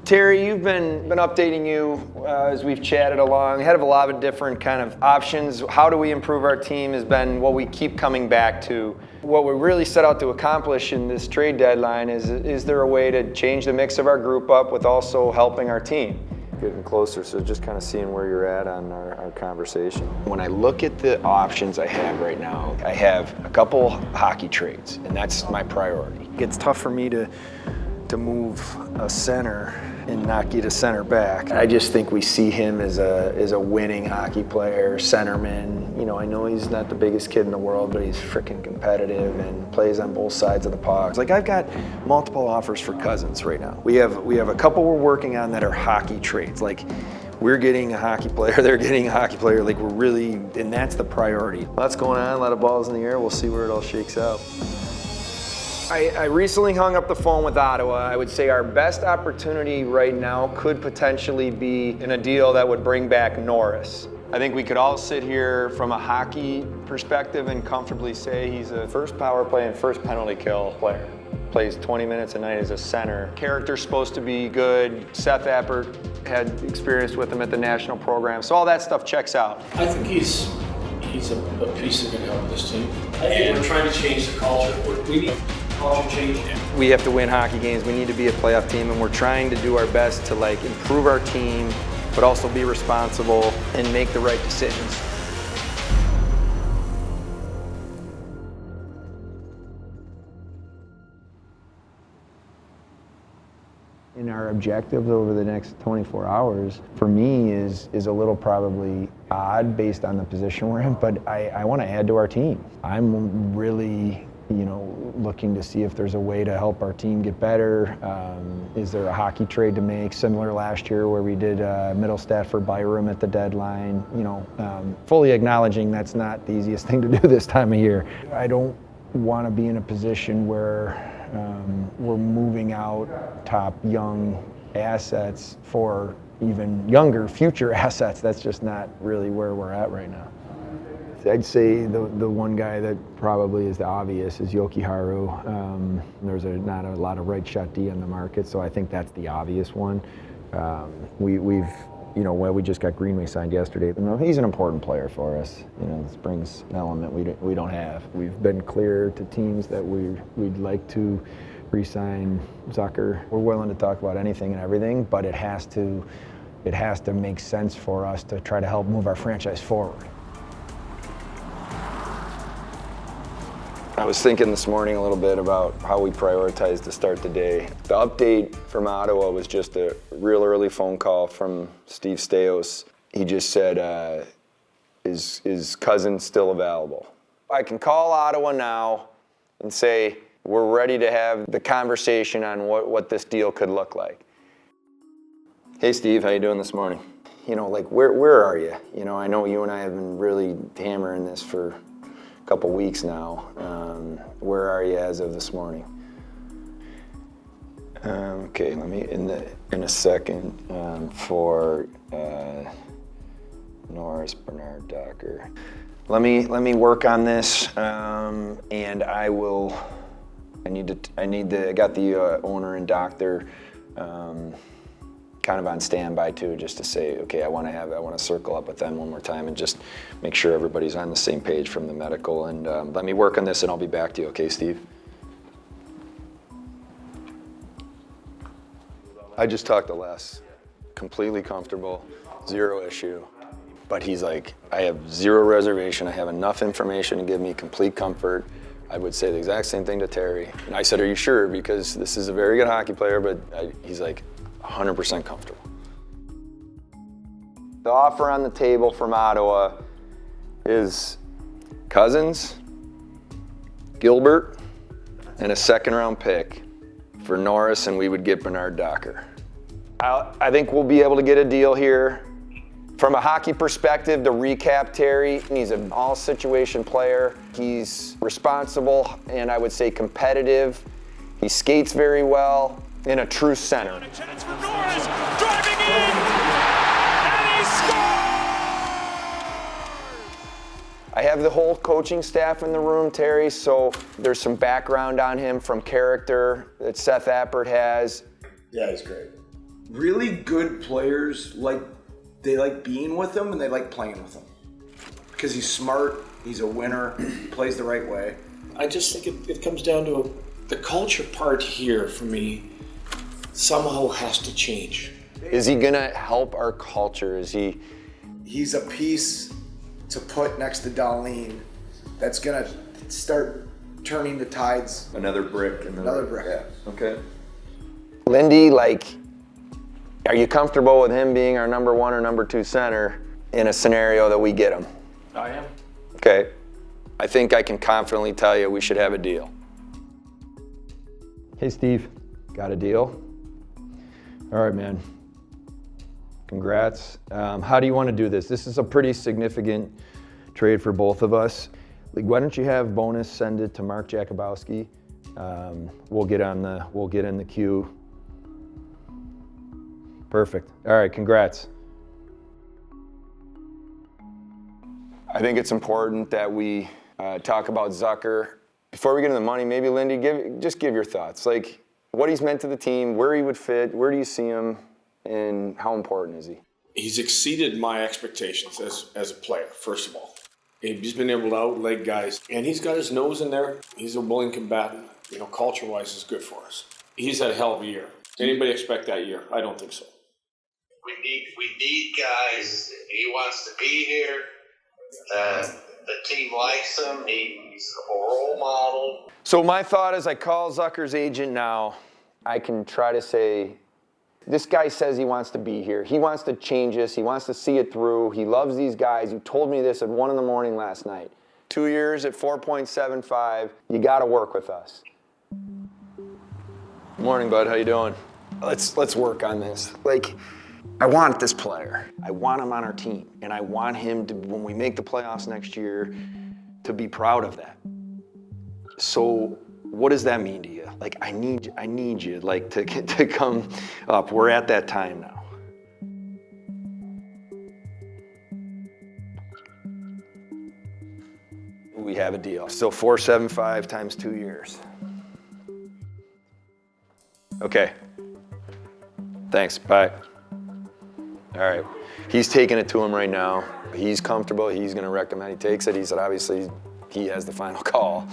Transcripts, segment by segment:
Terry, you've been updating you as we've chatted along. Ahead of a lot of different kind of options. How do we improve our team has been what we keep coming back to. What we really set out to accomplish in this trade deadline is there a way to change the mix of our group up with also helping our team? Getting closer, so just kind of seeing where you're at on our conversation. When I look at the options I have right now, I have a couple hockey trades, and that's my priority. It's tough for me to move a center and not get a center back. I just think we see him as a winning hockey player, centerman. You know, I know he's not the biggest kid in the world, but he's freaking competitive and plays on both sides of the puck. Like, I've got multiple offers for Cozens right now. We have a couple we're working on that are hockey trades. Like, we're getting a hockey player, they're getting a hockey player. Like, we're really, and that's the priority. Lots going on, a lot of balls in the air. We'll see where it all shakes out. I recently hung up the phone with Ottawa. I would say our best opportunity right now could potentially be in a deal that would bring back Norris. I think we could all sit here from a hockey perspective and comfortably say he's a first power play and first penalty kill player. Plays 20 minutes a night as a center. Character's supposed to be good. Seth Appert had experience with him at the national program. So all that stuff checks out. I think he's a piece that can help this team. I think we're trying to change the culture. We need culture change. We have to win hockey games. We need to be a playoff team, and we're trying to do our best to improve our team, but also be responsible and make the right decisions. And our objectives over the next 24 hours, for me, is a little probably odd based on the position we're in, but I want to add to our team. I'm really, looking to see if there's a way to help our team get better. Is there a hockey trade to make, similar last year where we did Middlestat for Byram at the deadline? Fully acknowledging that's not the easiest thing to do this time of year. I don't want to be in a position where we're moving out top young assets for even younger future assets. That's just not really where we're at right now. I'd say the one guy that probably is the obvious is Jokiharju. There's not a lot of right shot D on the market, so I think that's the obvious one. We just got Greenway signed yesterday. He's an important player for us. This brings an element we don't have. We've been clear to teams that we'd like to re-sign Zucker. We're willing to talk about anything and everything, but it has to make sense for us to try to help move our franchise forward. I was thinking this morning a little bit about how we prioritize to start the day. The update from Ottawa was just a real early phone call from Steve Staios. He just said, is Cozens still available? I can call Ottawa now and say, we're ready to have the conversation on what this deal could look like. Hey Steve, how you doing this morning? Where are you? I know you and I have been really hammering this for a couple weeks now. Where are you as of this morning? Okay, let me in a second for Norris, Bernard, Docker. Let me work on this, and I will. I got the owner and doctor kind of on standby too, just to say, okay, I want to circle up with them one more time and just make sure everybody's on the same page from the medical. And let me work on this, and I'll be back to you. Okay, Steve? I just talked to Les. Completely comfortable, zero issue. But he's like, I have zero reservation. I have enough information to give me complete comfort. I would say the exact same thing to Terry. And I said, are you sure? Because this is a very good hockey player, but he's like 100% comfortable. The offer on the table from Ottawa is Cozens, Gilbert, and a second-round pick for Norris, and we would get Bernard Docker. I think we'll be able to get a deal here. From a hockey perspective, to recap Terry, he's an all-situation player. He's responsible and I would say competitive. He skates very well, and a true center. And a chance for Norris, driving in, and he scores! I have the whole coaching staff in the room, Terry, so there's some background on him from character that Seth Appert has. Yeah, he's great. really good players they like being with him and they like playing with him because he's smart, he's a winner, he plays the right way. I just think it comes down to the culture part here for me somehow has to change. Is he gonna help our culture? He's a piece to put next to Darlene that's gonna start turning the tides. Another brick in the Another brick. Yeah. Okay. Lindy, are you comfortable with him being our number 1 or number 2 center in a scenario that we get him? I am. Okay. I think I can confidently tell you we should have a deal. Hey, Steve. Got a deal? All right, man. Congrats. How do you want to do this? This is a pretty significant trade for both of us. Why don't you have Bonus send it to Mark Jakubowski? We'll get in the queue. Perfect. All right, congrats. I think it's important that we talk about Zucker. Before we get into the money, maybe Lindy, give your thoughts. What he's meant to the team, where he would fit, where do you see him, and how important is he? He's exceeded my expectations as a player, first of all. He's been able to outleg guys, and he's got his nose in there. He's a willing combatant. Culture-wise, is good for us. He's had a hell of a year. Anybody expect that year? I don't think so. We need guys. He wants to be here. The team likes him. He's a role model. So my thought is I call Zucker's agent now. I can try to say, this guy says he wants to be here. He wants to change this. He wants to see it through. He loves these guys. You told me this at 1 a.m. last night. 2 years at 4.75. You got to work with us. Morning, bud. How you doing? Let's work on this. I want this player. I want him on our team. And I want him to, when we make the playoffs next year, to be proud of that. So what does that mean to you? I need you to come up. We're at that time now. We have a deal. Still 4.75 times 2 years. Okay. Thanks, bye. All right, he's taking it to him right now. He's comfortable, he's gonna recommend he takes it. He said obviously he has the final call,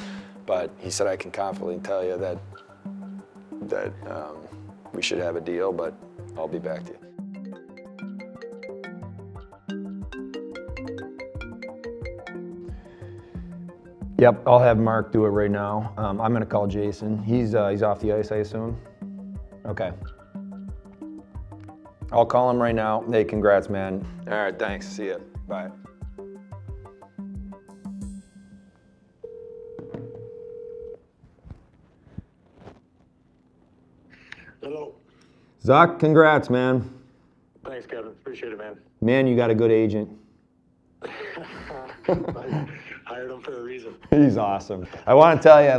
but he said I can confidently tell you that we should have a deal, but I'll be back to you. Yep, I'll have Mark do it right now. I'm gonna call Jason. He's off the ice, I assume? Okay. I'll call him right now. Hey, congrats, man. All right, thanks. See ya. Bye. Hello. Zuck, congrats, man. Thanks, Kevin. Appreciate it, man. Man, you got a good agent. I hired him for a reason. He's awesome. I want to tell you,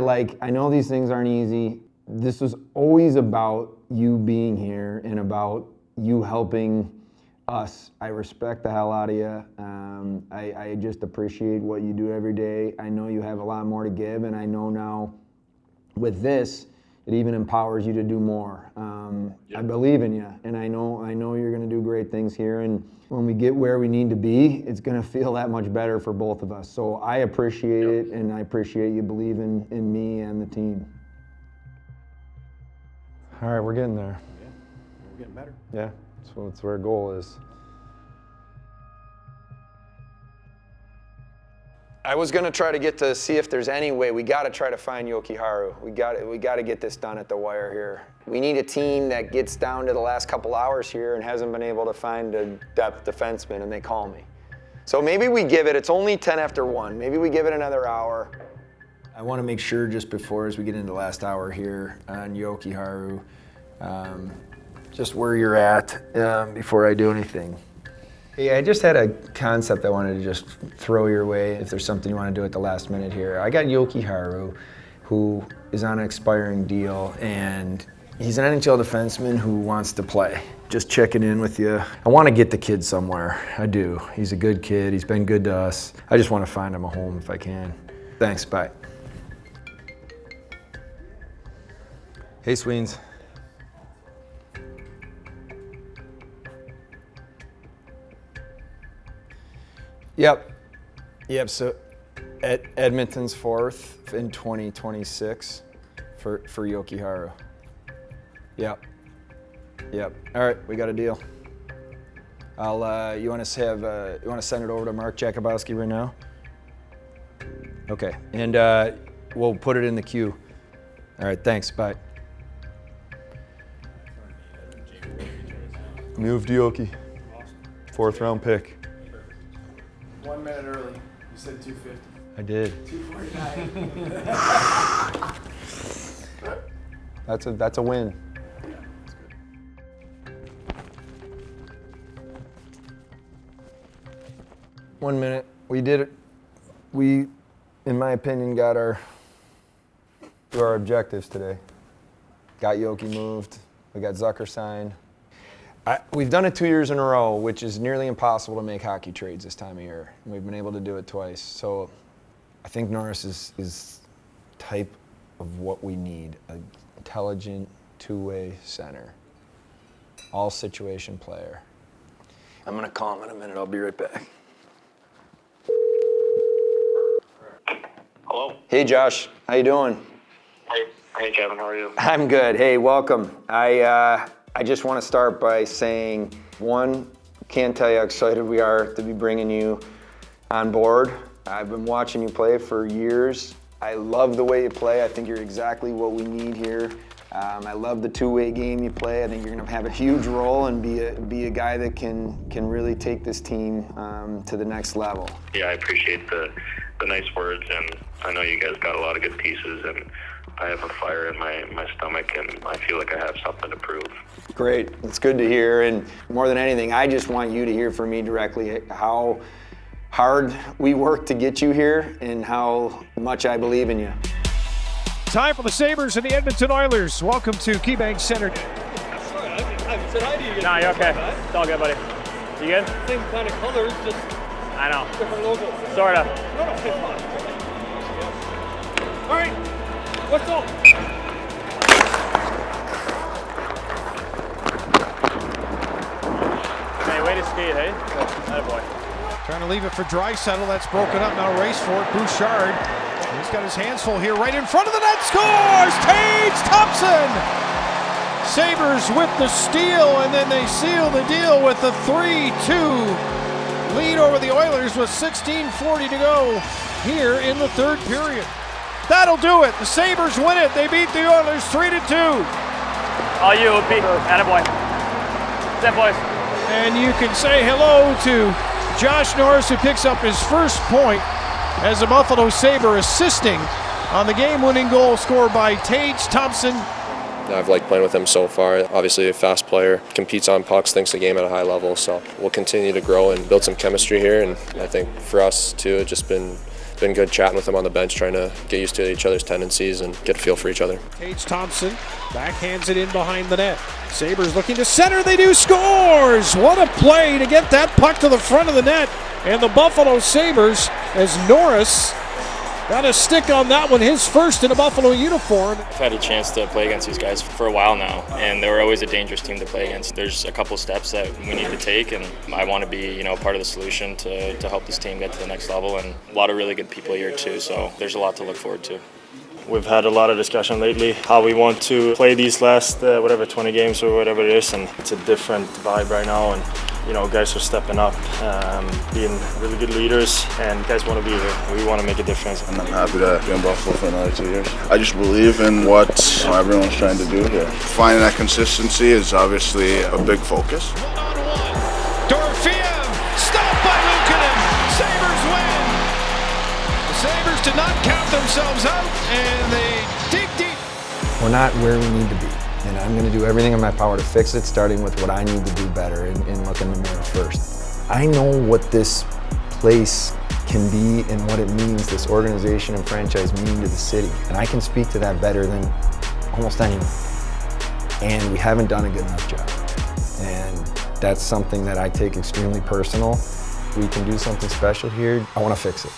I know these things aren't easy. This was always about you being here and about you helping us. I respect the hell out of you. I just appreciate what you do every day. I know you have a lot more to give, and I know now with this, it even empowers you to do more. I believe in you, and I know you're going to do great things here. And when we get where we need to be, it's going to feel that much better for both of us. So I appreciate it, and I appreciate you believing in me and the team. All right, we're getting there. Yeah, we're getting better. Yeah, that's where our goal is. I was gonna try to get to see if there's any way. We gotta try to find Jokiharju. We gotta get this done at the wire here. We need a team that gets down to the last couple hours here and hasn't been able to find a depth defenseman, and they call me. So maybe we give it, it's only 10 after 1. Maybe we give it another hour. I want to make sure just before, as we get into the last hour here on Jokiharju, just where you're at before I do anything. Hey, I just had a concept I wanted to just throw your way if there's something you want to do at the last minute here. I got Jokiharju, who is on an expiring deal, and he's an NHL defenseman who wants to play. Just checking in with you. I want to get the kid somewhere. I do. He's a good kid. He's been good to us. I just want to find him a home if I can. Thanks, bye. Hey, Sweens. Yep. So Edmonton's 4th in 2026 for Jokiharju. Yep. All right, we got a deal. You want to send it over to Mark Jakubowski right now? Okay, and we'll put it in the queue. All right, thanks. Bye. Move Yoki. 4th round pick. 1 minute early. You said 250. I did. 249. That's a win. Yeah, that's good. One minute. We did it. We, in my opinion, got our objectives today. Got Yoki moved. We got Zucker signed. We've done it 2 years in a row, which is nearly impossible to make hockey trades this time of year. We've been able to do it twice. So I think Norris is type of what we need, an intelligent two-way center, all-situation player. I'm going to call him in a minute. I'll be right back. Hello. Hey, Josh. How you doing? Hey, Kevin. How are you? I'm good. Hey, welcome. I just want to start by saying, one, can't tell you how excited we are to be bringing you on board. I've been watching you play for years. I love the way you play. I think you're exactly what we need here. I love the two-way game you play. I think you're going to have a huge role and be a guy that can really take this team to the next level. Yeah, I appreciate the nice words, and I know you guys got a lot of good pieces, and I have a fire in my stomach, and I feel like I have something to prove. Great. It's good to hear. And more than anything, I just want you to hear from me directly how hard we worked to get you here and how much I believe in you. Time for the Sabres and the Edmonton Oilers. Welcome to KeyBank Center. I said hi to you. Nah, you're okay. It's all good, buddy. You good? Same kind of colors, just I know. different logo. Sorta. No, it's fine. All right, what's up? Hey, way to skate, hey? Attaboy. Trying to leave it for Draisaitl. That's broken up. Now race for it. Bouchard. He's got his hands full here. Right in front of the net. Scores! Tage Thompson! Sabres with the steal, and then they seal the deal with the 3-2 lead over the Oilers with 16:40 to go here in the third period. That'll do it. The Sabres win it. They beat the Oilers 3-2. All you, OP. Attaboy. Step, boys. And you can say hello to Josh Norris, who picks up his first point as a Buffalo Sabre, assisting on the game-winning goal scored by Tage Thompson. I've liked playing with him so far. Obviously a fast player, competes on pucks, thinks the game at a high level, so we'll continue to grow and build some chemistry here. And I think for us too, it's just been good chatting with him on the bench, trying to get used to each other's tendencies and get a feel for each other. Tage Thompson backhands it in behind the net. Sabres looking to center, they do, scores! What a play to get that puck to the front of the net. And the Buffalo Sabres, as Norris got a stick on that one, his first in a Buffalo uniform. I've had a chance to play against these guys for a while now, and they were always a dangerous team to play against. There's a couple steps that we need to take, and I want to be, part of the solution to help this team get to the next level, and a lot of really good people here too, so there's a lot to look forward to. We've had a lot of discussion lately how we want to play these last 20 games or whatever it is, and it's a different vibe right now, and guys are stepping up, being really good leaders, and guys want to be here. We want to make a difference. I'm happy to be in Buffalo for another 2 years. I just believe in what everyone's trying to do here. Finding that consistency is obviously a big focus. Dorfiev, stopped by Luukkonen. Sabres win. The Sabres did not count themselves out, and they dig deep. We're not where we need to be, and I'm going to do everything in my power to fix it, starting with what I need to do better and look in the mirror first. I know what this place can be and what it means, this organization and franchise mean to the city, and I can speak to that better than almost anyone. And we haven't done a good enough job, and that's something that I take extremely personal. We can do something special here. I want to fix it.